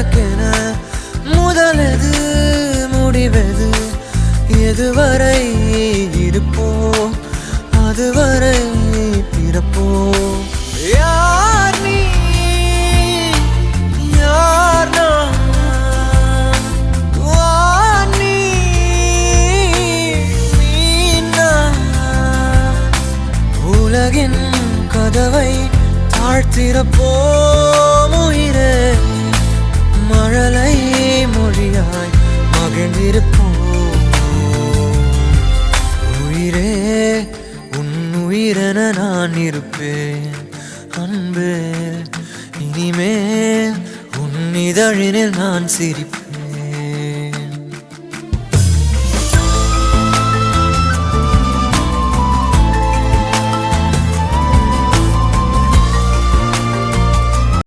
உனக்கென முதலெது முடிவெது எதுவரை இருப்போம் அதுவரை பிறப்போம் யார் நீ யார் நான் வார் நீ நான் உலகின் கதவை தாழ்த்திறப்போம் உயிரே மழலை மொழியாய் மகிழ்ந்திருப்போம் உயிரே உன் உயிரென நான் இருப்பேன் அன்பே இனிமேல் உன் இதழினில் நான் சிரிப்பேன்